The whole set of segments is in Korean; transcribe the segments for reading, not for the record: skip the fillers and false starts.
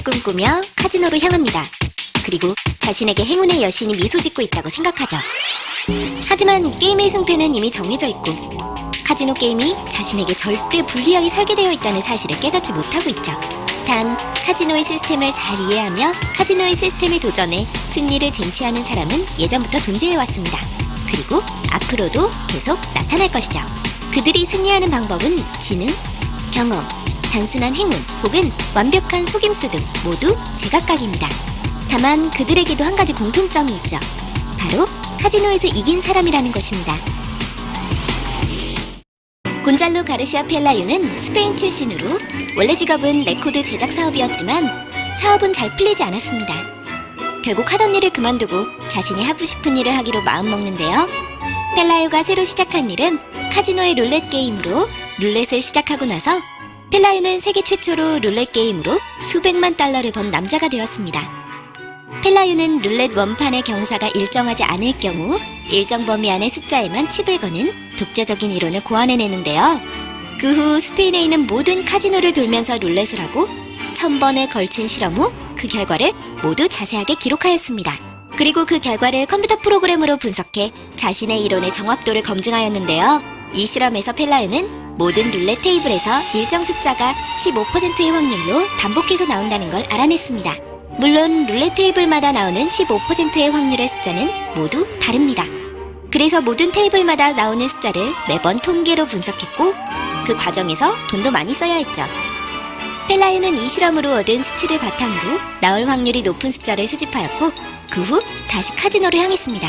꿈꾸며 카지노로 향합니다. 그리고 자신에게 행운의 여신이 미소 짓고 있다고 생각하죠. 하지만 게임의 승패는 이미 정해져 있고 카지노 게임이 자신에게 절대 불리하게 설계되어 있다는 사실을 깨닫지 못하고 있죠. 단, 카지노의 시스템을 잘 이해하며 카지노의 시스템에 도전해 승리를 쟁취하는 사람은 예전부터 존재해왔습니다. 그리고 앞으로도 계속 나타날 것이죠. 그들이 승리하는 방법은 지능, 경험, 단순한 행운 혹은 완벽한 속임수 등 모두 제각각입니다. 다만 그들에게도 한 가지 공통점이 있죠. 바로 카지노에서 이긴 사람이라는 것입니다. 곤잘로 가르시아 펠라유는 스페인 출신으로 원래 직업은 레코드 제작 사업이었지만 사업은 잘 풀리지 않았습니다. 결국 하던 일을 그만두고 자신이 하고 싶은 일을 하기로 마음먹는데요. 펠라유가 새로 시작한 일은 카지노의 룰렛 게임으로 룰렛을 시작하고 나서 펠라유는 세계 최초로 룰렛 게임으로 수백만 달러를 번 남자가 되었습니다. 펠라유는 룰렛 원판의 경사가 일정하지 않을 경우 일정 범위 안의 숫자에만 칩을 거는 독자적인 이론을 고안해내는데요. 그 후 스페인에 있는 모든 카지노를 돌면서 룰렛을 하고 1000번에 걸친 실험 후 그 결과를 모두 자세하게 기록하였습니다. 그리고 그 결과를 컴퓨터 프로그램으로 분석해 자신의 이론의 정확도를 검증하였는데요. 이 실험에서 펠라유는 모든 룰렛 테이블에서 일정 숫자가 15%의 확률로 반복해서 나온다는 걸 알아냈습니다. 물론 룰렛 테이블마다 나오는 15%의 확률의 숫자는 모두 다릅니다. 그래서 모든 테이블마다 나오는 숫자를 매번 통계로 분석했고 그 과정에서 돈도 많이 써야 했죠. 펠라유는 이 실험으로 얻은 수치를 바탕으로 나올 확률이 높은 숫자를 수집하였고 그 후 다시 카지노를 향했습니다.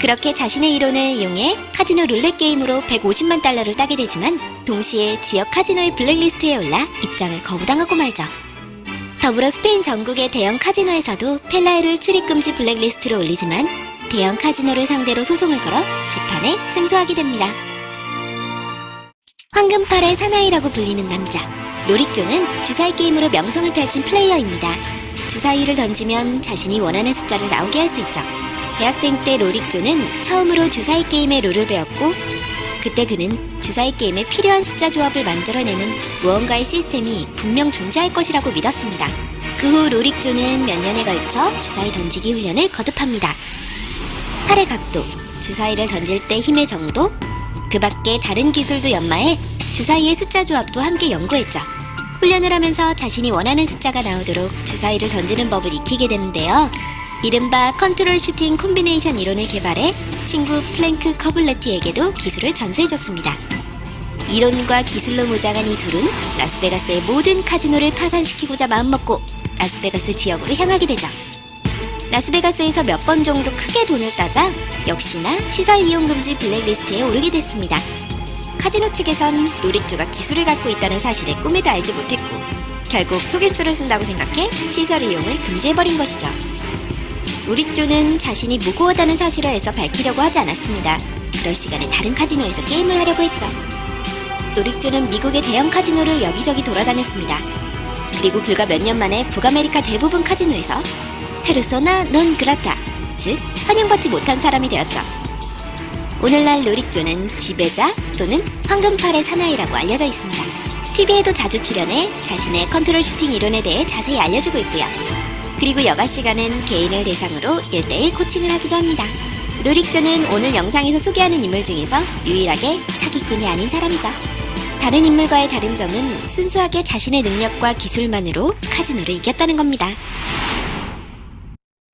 그렇게 자신의 이론을 이용해 카지노 룰렛 게임으로 150만 달러를 따게 되지만 동시에 지역 카지노의 블랙리스트에 올라 입장을 거부당하고 말죠. 더불어 스페인 전국의 대형 카지노에서도 펠라유를 출입금지 블랙리스트로 올리지만 대형 카지노를 상대로 소송을 걸어 재판에 승소하게 됩니다. 황금팔의 사나이라고 불리는 남자 로릭조는 주사위 게임으로 명성을 펼친 플레이어입니다. 주사위를 던지면 자신이 원하는 숫자를 나오게 할 수 있죠. 대학생 때 로릭조는 처음으로 주사위 게임의 룰을 배웠고 그때 그는 주사위 게임에 필요한 숫자 조합을 만들어내는 무언가의 시스템이 분명 존재할 것이라고 믿었습니다. 그 후 로릭조는 몇 년에 걸쳐 주사위 던지기 훈련을 거듭합니다. 팔의 각도, 주사위를 던질 때 힘의 정도, 그 밖에 다른 기술도 연마해 주사위의 숫자 조합도 함께 연구했죠. 훈련을 하면서 자신이 원하는 숫자가 나오도록 주사위를 던지는 법을 익히게 되는데요. 이른바 컨트롤 슈팅 콤비네이션 이론을 개발해 친구 플랭크 커블레티에게도 기술을 전수해줬습니다. 이론과 기술로 무장한 이 둘은 라스베가스의 모든 카지노를 파산시키고자 마음먹고 라스베가스 지역으로 향하게 되죠. 라스베가스에서 몇 번 정도 크게 돈을 따자 역시나 시설 이용 금지 블랙리스트에 오르게 됐습니다. 카지노 측에선 로릭조가 기술을 갖고 있다는 사실을 꿈에도 알지 못했고 결국 속임수를 쓴다고 생각해 시설 이용을 금지해버린 것이죠. 로릭조는 자신이 무고하다는 사실을 애써 밝히려고 하지 않았습니다. 그럴 시간에 다른 카지노에서 게임을 하려고 했죠. 로릭조는 미국의 대형 카지노를 여기저기 돌아다녔습니다. 그리고 불과 몇 년 만에 북아메리카 대부분 카지노에서 페르소나 논 그라타, 즉 환영받지 못한 사람이 되었죠. 오늘날 로릭조는 지배자 또는 황금팔의 사나이라고 알려져 있습니다. TV에도 자주 출연해 자신의 컨트롤 슈팅 이론에 대해 자세히 알려주고 있고요. 그리고 여가 시간은 개인을 대상으로 1대1 코칭을 하기도 합니다. 로릭조는 오늘 영상에서 소개하는 인물 중에서 유일하게 사기꾼이 아닌 사람이죠. 다른 인물과의 다른 점은 순수하게 자신의 능력과 기술만으로 카지노를 이겼다는 겁니다.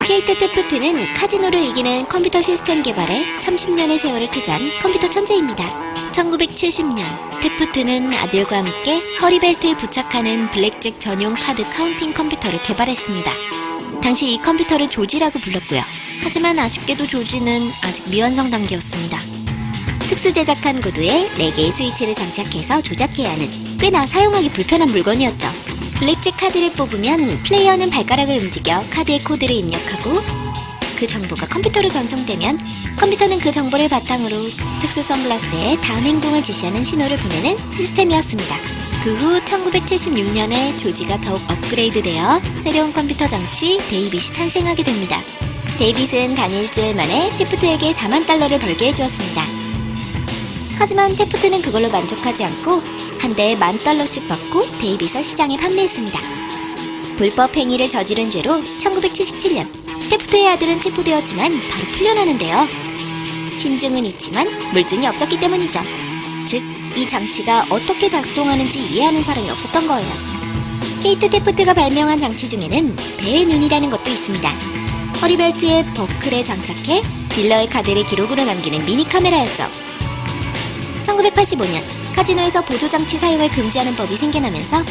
케이트 테프트는 카지노를 이기는 컴퓨터 시스템 개발에 30년의 세월을 투자한 컴퓨터 천재입니다. 1970년 테프트는 아들과 함께 허리벨트에 부착하는 블랙잭 전용 카드 카운팅 컴퓨터를 개발했습니다. 당시 이 컴퓨터를 조지라고 불렀고요. 하지만 아쉽게도 조지는 아직 미완성 단계였습니다. 특수 제작한 구두에 4개의 스위치를 장착해서 조작해야 하는 꽤나 사용하기 불편한 물건이었죠. 블랙잭 카드를 뽑으면 플레이어는 발가락을 움직여 카드의 코드를 입력하고 그 정보가 컴퓨터로 전송되면 컴퓨터는 그 정보를 바탕으로 특수 선글라스에 다음 행동을 지시하는 신호를 보내는 시스템이었습니다. 그 후 1976년에 조지가 더욱 업그레이드되어 새로운 컴퓨터 장치 데이빗이 탄생하게 됩니다. 데이빗은 단 일주일 만에 테프트에게 4만 달러를 벌게 해주었습니다. 하지만 테프트는 그걸로 만족하지 않고 한 대에 $10,000씩 받고 데이빗을 시장에 판매했습니다. 불법 행위를 저지른 죄로 1977년 테프트의 아들은 체포되었지만 바로 풀려나는데요. 심증은 있지만 물증이 없었기 때문이죠. 즉, 이 장치가 어떻게 작동하는지 이해하는 사람이 없었던 거예요. 케이트 테프트가 발명한 장치 중에는 배의 눈이라는 것도 있습니다. 허리벨트에 버클에 장착해 딜러의 카드를 기록으로 남기는 미니 카메라였죠. 1985년 카지노에서 보조장치 사용을 금지하는 법이 생겨나면서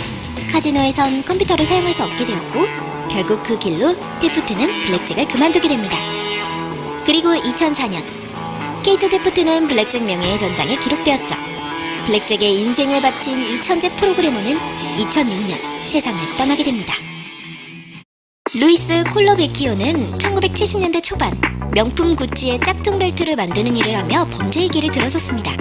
카지노에선 컴퓨터를 사용할 수 없게 되었고 결국 그 길로 테프트는 블랙잭을 그만두게 됩니다. 그리고 2004년 케이트 테프트는 블랙잭 명예의 전당에 기록되었죠. 블랙잭의 인생을 바친 이 천재 프로그래머는 2006년 세상을 떠나게 됩니다. 루이스 콜로베키오는 1970년대 초반 명품 구찌의 짝퉁 벨트를 만드는 일을 하며 범죄의 길을 들어섰습니다.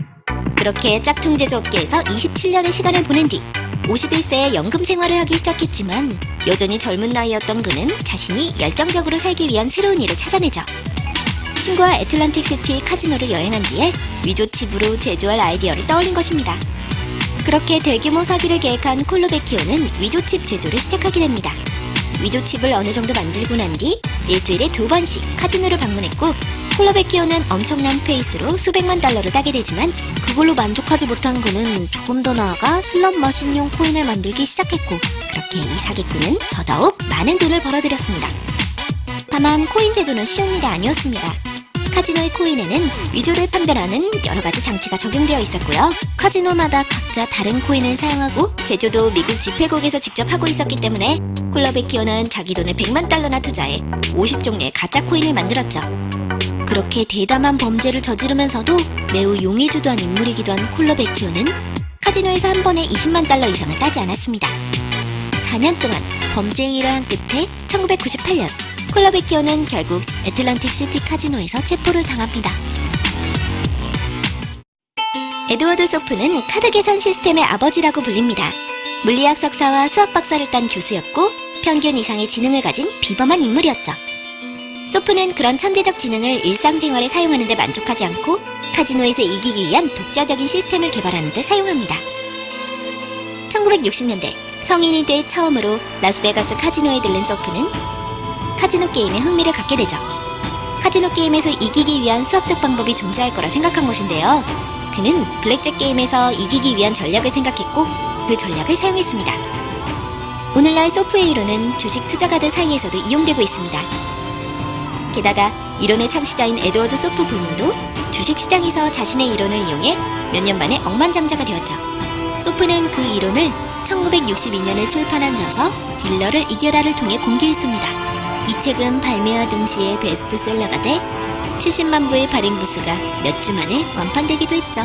그렇게 짝퉁 제조업계에서 27년의 시간을 보낸 뒤 51세에 연금 생활을 하기 시작했지만 여전히 젊은 나이였던 그는 자신이 열정적으로 살기 위한 새로운 일을 찾아내죠. 친구와 애틀란틱시티 카지노를 여행한 뒤에 위조칩으로 제조할 아이디어를 떠올린 것입니다. 그렇게 대규모 사기를 계획한 콜로베키오는 위조칩 제조를 시작하게 됩니다. 위조칩을 어느 정도 만들고 난 뒤 일주일에 2번씩 카지노를 방문했고 콜로베키오는 엄청난 페이스로 수백만 달러를 따게 되지만 그걸로 만족하지 못한 그는 조금 더 나아가 슬롯 머신용 코인을 만들기 시작했고 그렇게 이 사기꾼은 더더욱 많은 돈을 벌어들였습니다. 다만 코인 제조는 쉬운 일이 아니었습니다. 카지노의 코인에는 위조를 판별하는 여러 가지 장치가 적용되어 있었고요. 카지노마다 각자 다른 코인을 사용하고 제조도 미국 집회국에서 직접 하고 있었기 때문에 콜로베키오는 자기 돈을 100만 달러나 투자해 50종류의 가짜 코인을 만들었죠. 그렇게 대담한 범죄를 저지르면서도 매우 용의주도한 인물이기도 한 콜로베키오는 카지노에서 한 번에 20만 달러 이상을 따지 않았습니다. 4년 동안 범죄 행위를 한 끝에 1998년 콜로베키오는 결국 애틀란틱 시티 카지노에서 체포를 당합니다. 에드워드 소프는 카드 계산 시스템의 아버지라고 불립니다. 물리학 석사와 수학 박사를 딴 교수였고 평균 이상의 지능을 가진 비범한 인물이었죠. 소프는 그런 천재적 지능을 일상생활에 사용하는 데 만족하지 않고 카지노에서 이기기 위한 독자적인 시스템을 개발하는 데 사용합니다. 1960년대 성인이 돼 처음으로 라스베가스 카지노에 들른 소프는 카지노 게임에 흥미를 갖게 되죠. 카지노 게임에서 이기기 위한 수학적 방법이 존재할 거라 생각한 것인데요. 그는 블랙잭 게임에서 이기기 위한 전략을 생각했고 그 전략을 사용했습니다. 오늘날 소프의 이론은 주식 투자가들 사이에서도 이용되고 있습니다. 게다가 이론의 창시자인 에드워드 소프 본인도 주식시장에서 자신의 이론을 이용해 몇 년 만에 억만장자가 되었죠. 소프는 그 이론을 1962년에 출판한 저서 딜러를 이겨라를 통해 공개했습니다. 이 책은 발매와 동시에 베스트셀러가 돼 70만 부의 발행 부수가 몇 주 만에 완판되기도 했죠.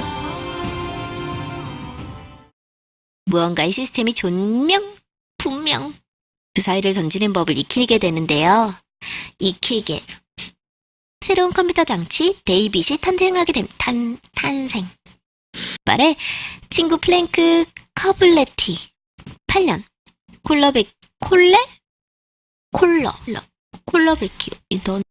무언가의 시스템이 분명 주사위를 던지는 법을 익히게 되는데요. 익히게 새로운 컴퓨터 장치 데이빗이 탄생하게 탄생. 말에 친구 플랭크 커블레티 8년 콜러베키오